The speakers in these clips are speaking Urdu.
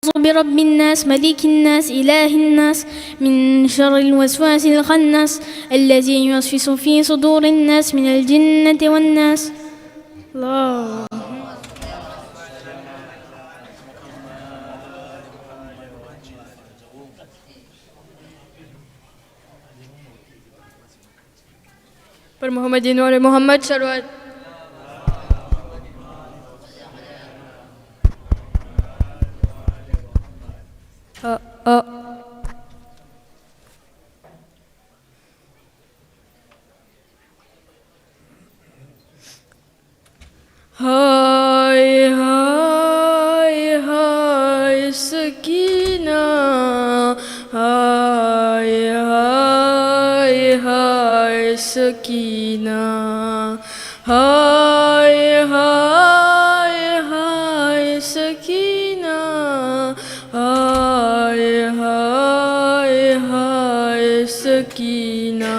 برب الناس ملك الناس إله الناس من شر الوسواس الخناس الذي يوسوس في صدور الناس من الجنة والناس. الله. پر محمد نور محمد شروعات. ہائے ہائے ہائے سکینہ ہائے ہائے ہائے سکینہ ہائے ہائے ہائے سکینہ ہائے ہائے ہائے سکینہ.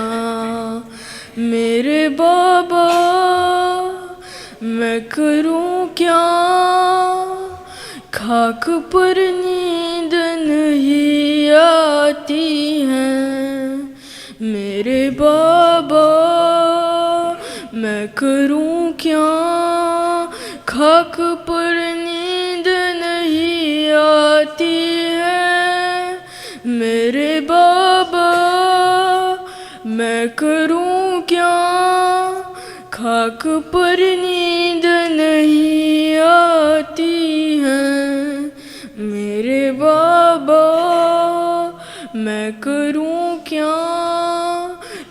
میرے بابا میں کروں کیا خاک پر نیند نہیں آتی ہے. میرے بابا میں کروں کیا خاک پر نیند نہیں آتی ہے. میرے بابا میں کروں کیا خاک پر نیند نہیں آتی ہے. میرے بابا میں کروں کیا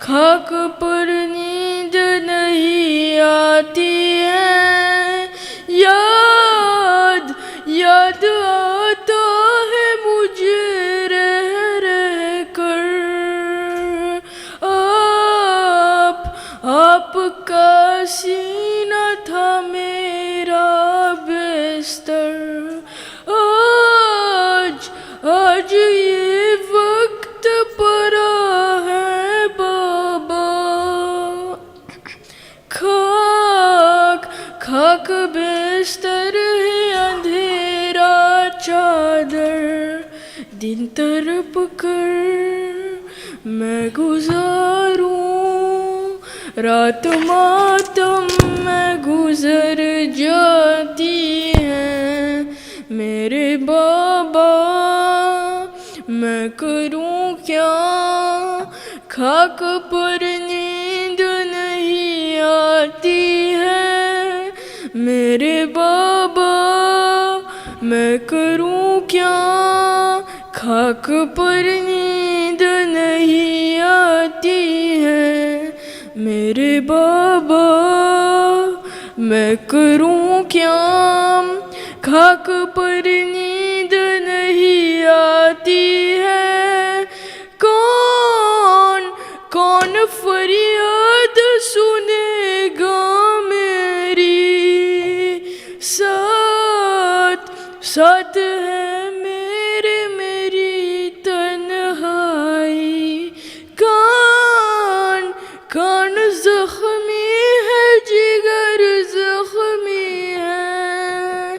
خاک پر نیند نہیں آتی ہے. یاد یاد آتا ہے مجھے رہ رہ کر آپ کا سینہ تھا میرا بستر. آج یہ وقت پڑا ہے بابا خاک خاک بستر ہے اندھیرا چادر. دن تڑپ کر میں گزاروں رات ماتم میں گزر جاتی ہے. میرے بابا میں کروں کیا خاک پر نیند نہیں آتی ہے. میرے بابا میں کروں کیا خاک پر نیند نہیں آتی ہے. میرے بابا میں کروں کیا خاک پر نیند نہیں آتی ہے. کون کون فریاد سنے گا میری ساتھ ساتھ ہے میری تنہائی. کان زخمی ہے جگر زخمی ہے.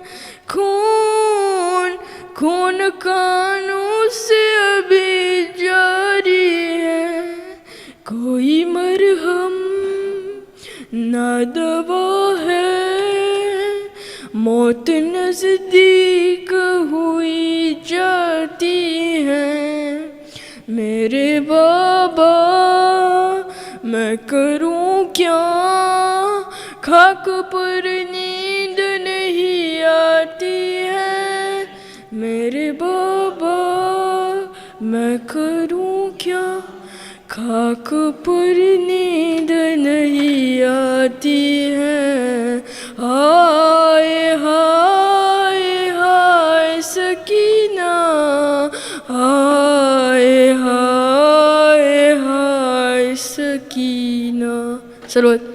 خون کانوں سے ابھی جاری ہے. کوئی مرہم نہ دوا ہے. موت نزدیک ہوئی جاتی ہے. میرے بابا میں کروں کیا خاک پر نیند نہیں آتی ہے. میرے بابا میں کروں کیا خاک پر نیند نہیں آتی ہے. ہائے ہائے ہائے سکینہ ہائے ہائے ہائے سکینہ. سلوات.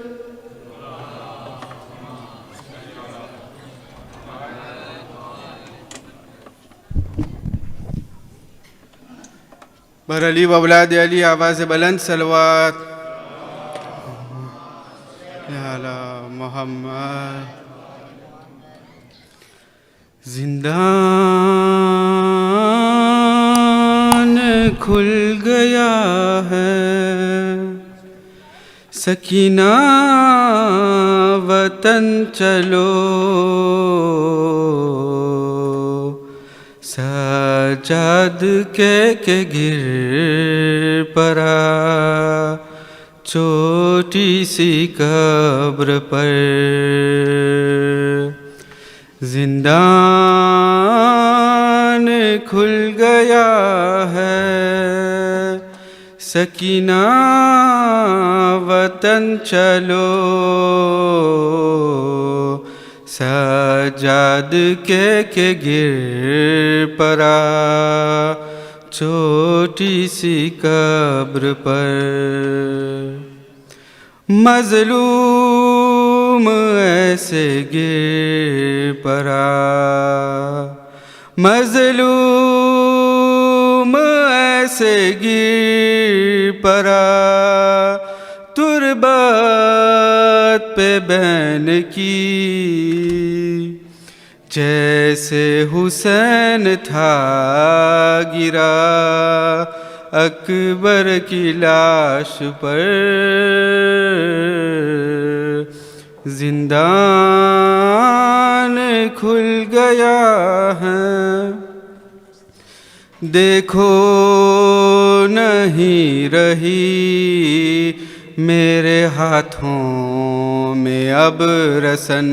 بر علی و اولاد علی آواز بلند صلوات. یا محمد. زندہ کھل گیا ہے، سکینہ وطن چلو، سجاد کے گر پڑا چھوٹی سی قبر پر، زندان کھل گیا ہے، سکینہ وطن چلو، سجاد کے گر پڑا چھوٹی سی قبر پر، مظلوم ایسے گر پڑا، مظلوم ایسے گر پڑا، تربت پہ بہن کی، جیسے حسین تھا گرا اکبر کی لاش پر، زندان کھل گیا ہے، دیکھو نہیں رہی میرے ہاتھوں میں اب رسن،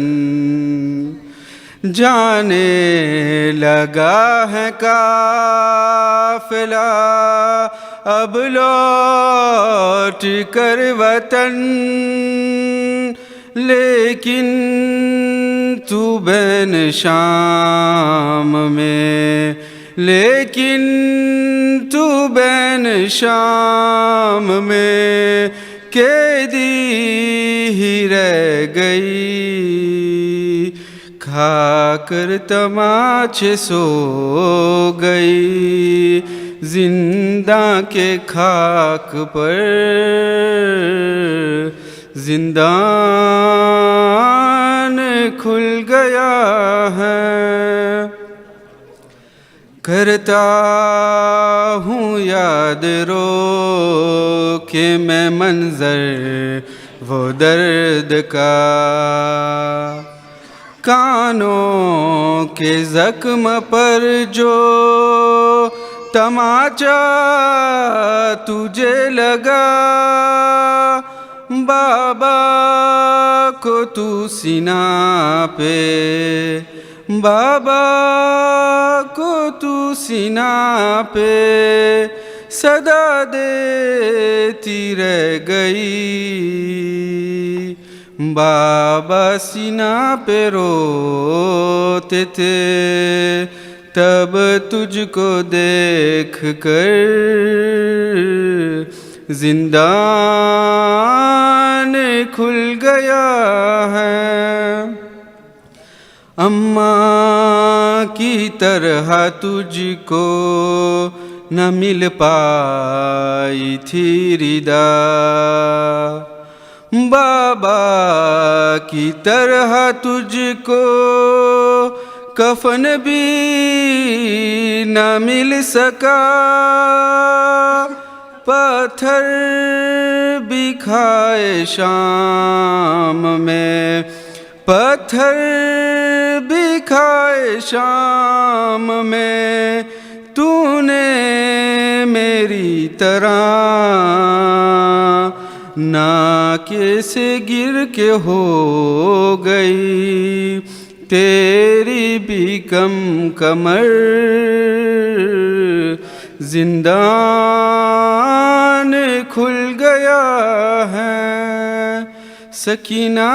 جانے لگا ہے قافلہ اب لوٹ کر وطن، لیکن تو بین شام میں، لیکن تو بین شام میں قیدی ہی رہ گئی، کھا کر تماچے سو گئی زنداں کے خاک پر، زندان کھل گیا ہے، کرتا ہوں یاد رو کہ میں منظر وہ درد کا، کانوں کے زخم پر جو تماچا تجھے لگا، بابا کو تو سینہ پہ، بابا کو تو سینہ پہ صدا دیتی رہ گئی، بابا سینہ پہ روتے تھے تب تجھ کو دیکھ کر، زندان کھل گیا ہے، اماں کی طرح تجھ کو نہ مل پائی تھی ردا، بابا کی طرح تجھ کو کفن بھی نہ مل سکا، پتھر بھی کھائے شام میں، پتھر بھی کھائے شام میں، تو نے میری طرح ناکے سے گر کے ہو گئی تیری بھی کم کمر، زندان کھل گیا ہے، سکینہ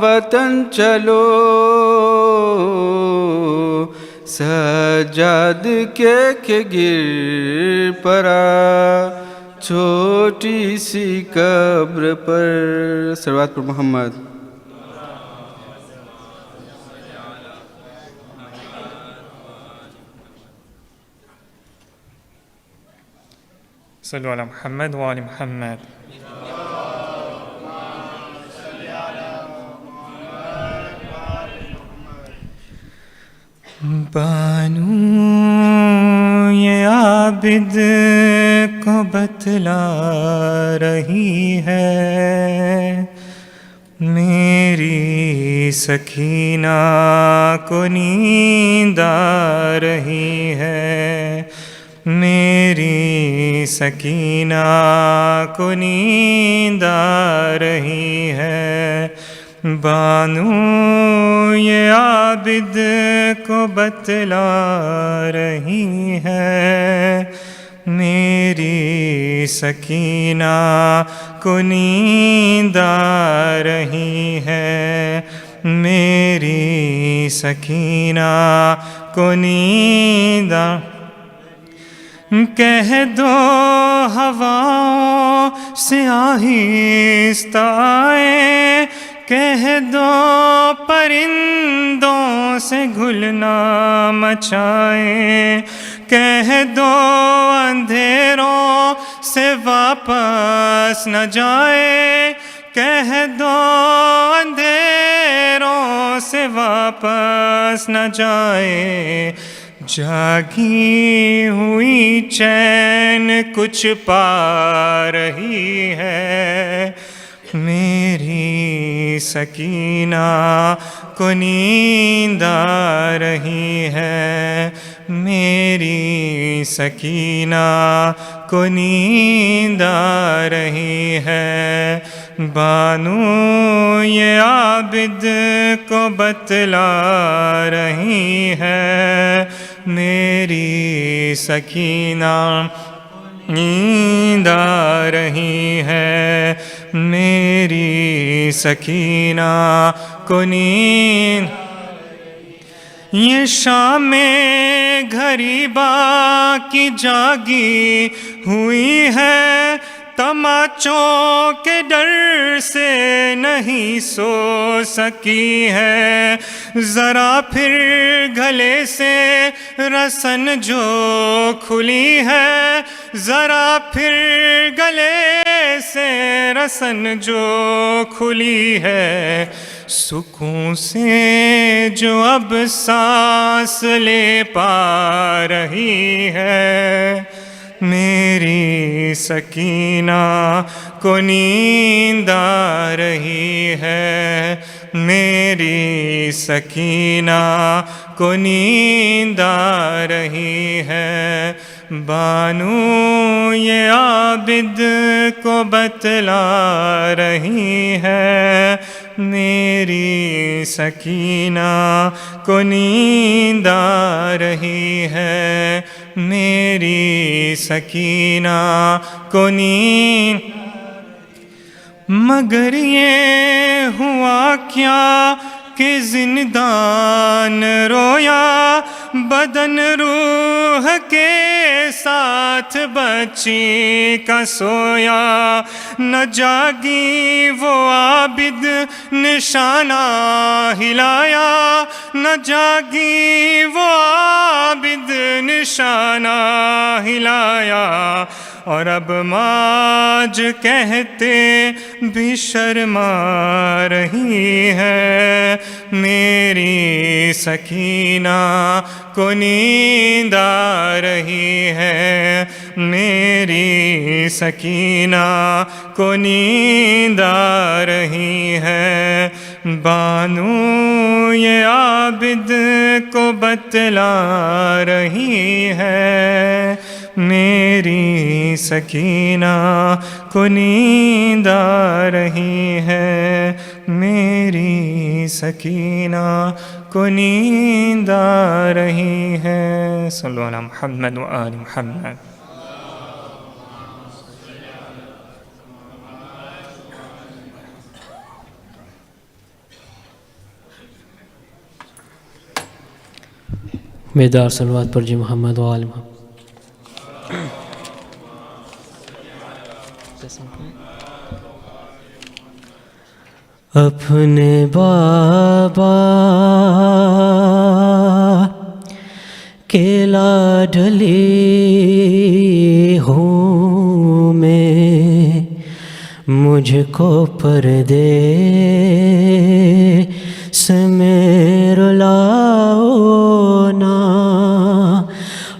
وطن چلو، سجاد کے گر پڑا چھوٹی سی قبر پر، صلوات پر محمد۔ صلو علی محمد و آل محمد۔ بانو یہ آب عابد کو بتلا رہی ہے، میری سکینہ کو نیند آ رہی ہے، میری سکینہ کو نیند آ رہی ہے، بانو یہ عابد کو بتلا رہی ہے، میری سکینہ کو نیند آ رہی ہے، میری سکینہ کو نیند آ کہہ دو ہواؤں سے آہستہ آئے، کہہ دو پرندوں سے گھلنا مچائیں، کہہ دو اندھیروں سے واپس نہ جائے، کہہ دو اندھیروں سے واپس نہ جائے، جاگی ہوئی چین کچھ پا رہی ہے، میری سکینہ کو نیند آ رہی ہے، میری سکینہ کو نیند آ رہی ہے، بانو یہ عابد کو بتلا رہی ہے، میری سکینہ نیند آ رہی ہے، میری سکینہ کو نیند یہ شام غریبا کی جاگی ہوئی ہے، تماچوں کے ڈر سے نہیں سو سکی ہے، ذرا پھر گلے سے رسن جو کھلی ہے، ذرا پھر گلے سے رسن جو کھلی ہے، سکون سے جو اب سانس لے پا رہی ہے، میری سکینہ کو نیند آ رہی ہے، میری سکینہ کو نیند آ رہی ہے، بانو یہ عابد کو بتلا رہی ہے، میری سکینہ کو نیند آ رہی ہے، میری سکینہ کو نیند مگر یہ ہوا کیا کہ زندان رویا، بدن روح کے ساتھ بچی کا سویا، نہ جاگی وہ عابد نشانہ ہلایا، نہ جاگی وہ عابد نشانہ ہلایا، اور اب ماج کہتے بھی شرما رہی ہے، میری سکینہ کو نیند آ رہی ہے، میری سکینہ کو نیند آ رہی ہے، بانو یہ عابد کو بتلا رہی ہے، میری سکینہ کو نیند آ رہی ہے، میری سکینہ کو نیند آ رہی ہے، صلو علی محمد و آل محمد۔ بیدار صلوات پر جی محمد و آل محمد۔ اپنے بابا کے لاڈلی ہوں میں، مجھ کو پردے سے میں رلاؤ نا،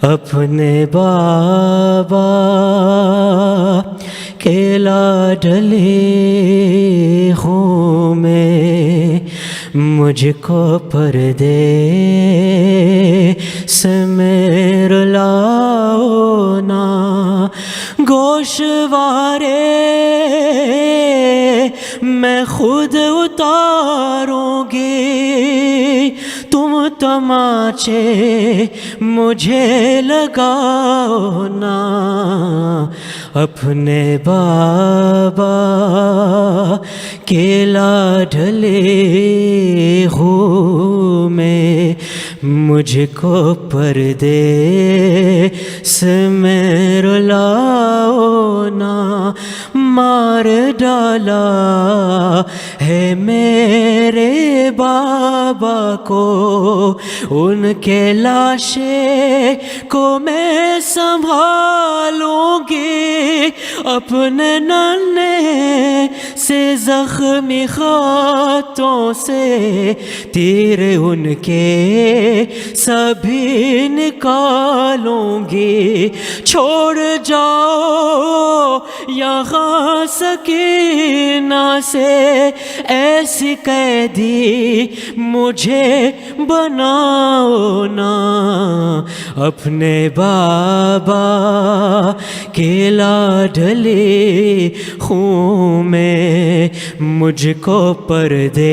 اپنے بابا کے لاڈلے ہوں میں مجھ کو پردے سے میرے لاؤ نا گوشوارے میں خود اتاروں گی تم تماچے مجھے لگاؤ نا اپنے بابا کے لاڈلے ہوں میں مجھ کو پردے سے میرے لاؤ نا مار ڈالا ہے میرے بابا کو ان کے لاشے کو میں سنبھالوں گی اپنے ننھے سے زخمی ہاتھوں سے تیر ان کے سبھی نکالوں گی چھوڑ جاؤ یہاں سکینہ سے ایسی قیدی مجھے بناؤ نا اپنے بابا کے لاڈلے ہوں میں مجھ کو پردے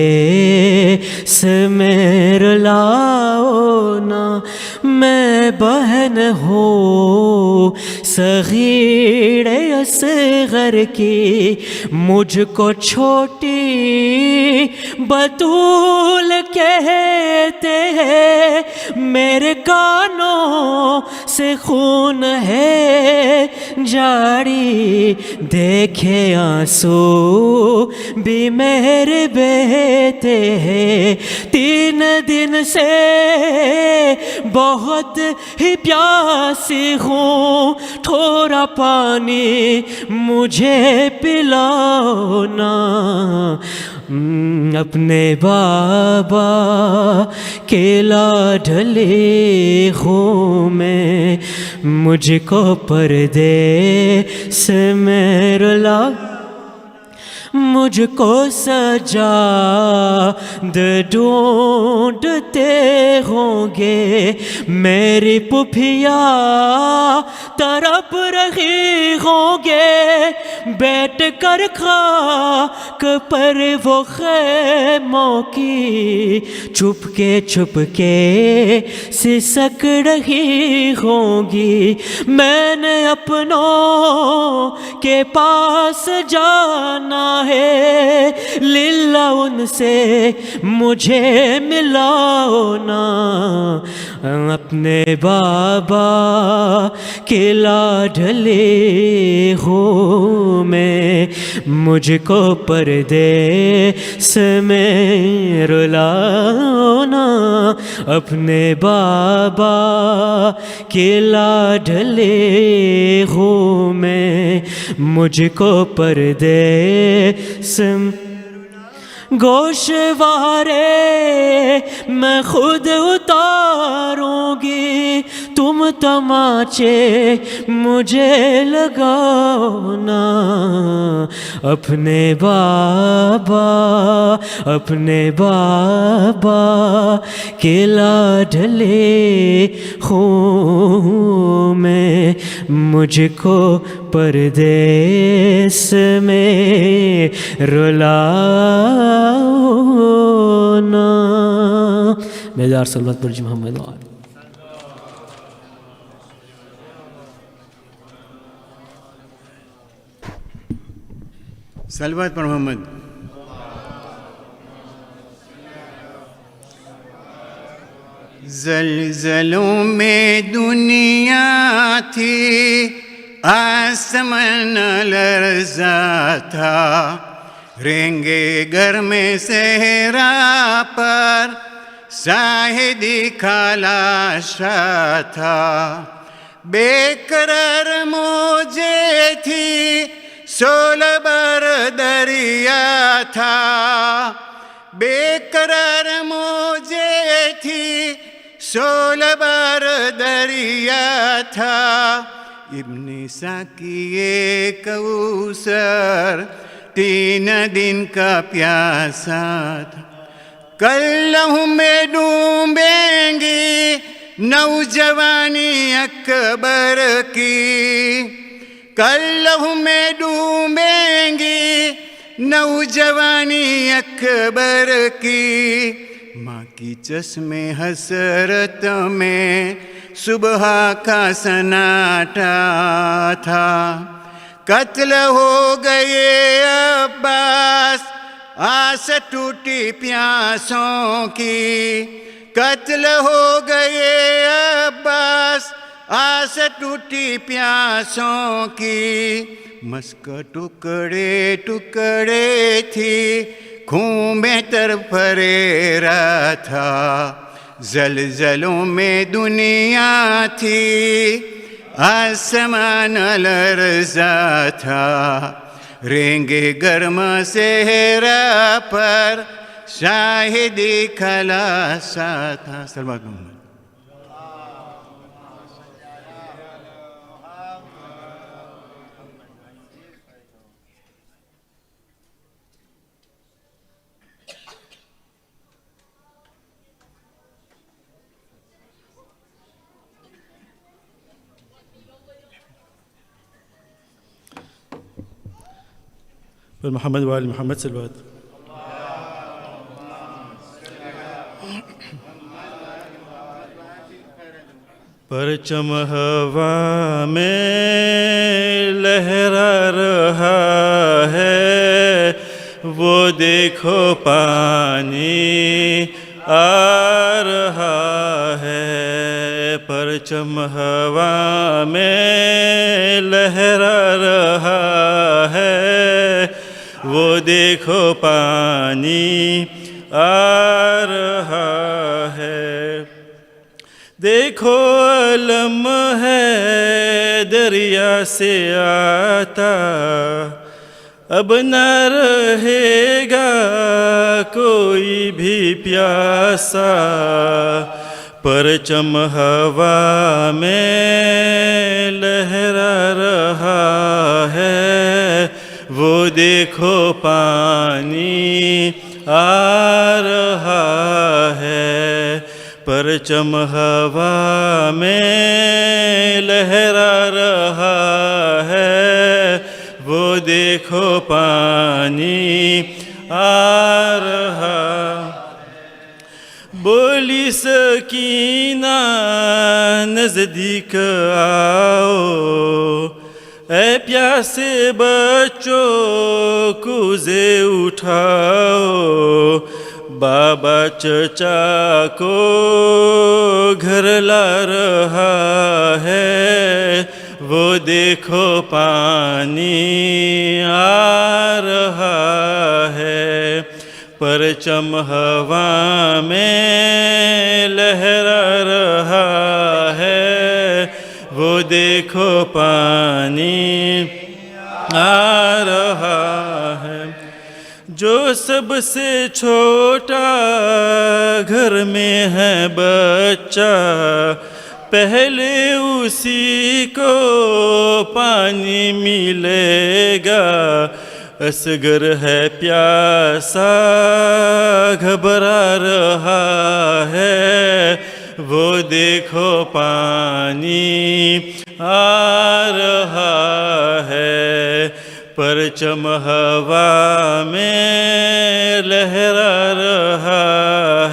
سے میرے لاؤ نا میں بہن ہوں صغیر اصغر کی مجھ کو چھوٹی بطول کہتے ہیں میرے کانوں سے خون ہے جاری دیکھے آنسو بھی میرے بہتے ہیں 3 دن سے بہت ہی پیاسی ہوں تھوڑا پانی مجھے پلاؤ نا اپنے بابا کے لاڈلے ہوں میں مجھ کو پردے سے میرے مجھ کو سجاد ڈھونڈتے ہوں گے میری پھوپھیا تڑپ رہی ہوں گے بیٹھ کر خاک پر وہ خیموں کی چپ کے سسک رہی ہوں گی میں نے اپنوں کے پاس جانا ہے للہ ان سے مجھے ملاؤ نا اپنے بابا کے لاڈلے ہوں میں مجھ کو پردے سے میرے لاؤ نا اپنے بابا کے لاڈلے ہوں میں مجھ کو پردے سے گوشوارے میں خود اتاروں گی تم تماچے مجھے لگاؤ نا اپنے بابا کے لاڈلے ہوں میں مجھ کو پردیس میں رلاؤ نا بیدار صلوات پر جی محمد وآلہ صلوات پر محمد زلزلوں میں دنیا تھی آسمان لرزا تھا رینگے گھر میں صحرا پر شاہدی کھلاشا تھا بے قرار موجیں تھی سولبر دریا تھا بے قرار موجیں تھی 16 بار دریا تھا، ابن ساقی کوثر 3 دن کا پیاسا تھا۔ کل لہو میں ڈوبیں گی نوجوانی اکبر کی، کل لہو میں ڈوبیں گی نوجوانی اکبر کی، ماں کی چشم حسرت میں صبح کا سناٹا تھا۔ قتل ہو گئے عباس آس ٹوٹی پیاسوں کی، قتل ہو گئے عباس آس ٹوٹی پیاسوں کی، مسک ٹکڑے ٹکڑے تھی، خون میں ترفریرا تھا، زلزلوں میں دنیا تھی، آسمان لرزا تھا، رینگے گرم صحرا پر شاہدی خلاصہ تھا۔ سلوات محمد۔ پر محمد وآل محمد صلوات۔ پرچم ہوا میں لہرا رہا ہے، وہ دیکھو پانی آ رہا ہے، پرچم ہوا میں لہرا رہا ہے، وہ دیکھو پانی آ رہا ہے، دیکھو علم ہے دریا سے آتا، اب نہ رہے گا کوئی بھی پیاسا، پرچم ہوا میں لہرا رہا ہے، وہ دیکھو پانی آ رہا ہے، پرچم ہوا میں لہرا رہا ہے، وہ دیکھو پانی آ رہا۔ بولی سکینہ نزدیک آؤ، اے پیاسے بچوں کوزے اٹھاؤ، بابا چچا کو گھر لا رہا ہے، وہ دیکھو پانی آ رہا ہے، پرچم ہوا میں لہرا رہا ہے، وہ دیکھو پانی آ رہا ہے، جو سب سے چھوٹا گھر میں ہے بچہ، پہلے اسی کو پانی ملے گا، اصغر ہے پیاسا گھبرا رہا ہے، وہ دیکھو پانی آ رہا ہے، پرچم ہوا میں لہرا رہا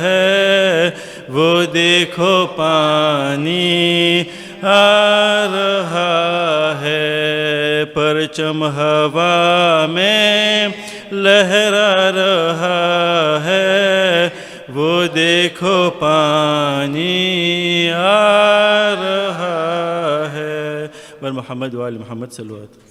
ہے، وہ دیکھو پانی آ رہا ہے، پرچم ہوا میں لہرا رہا ہے، وہ دیکھو پانی آ رہا ہے۔ بر محمد وآل محمد صلوات۔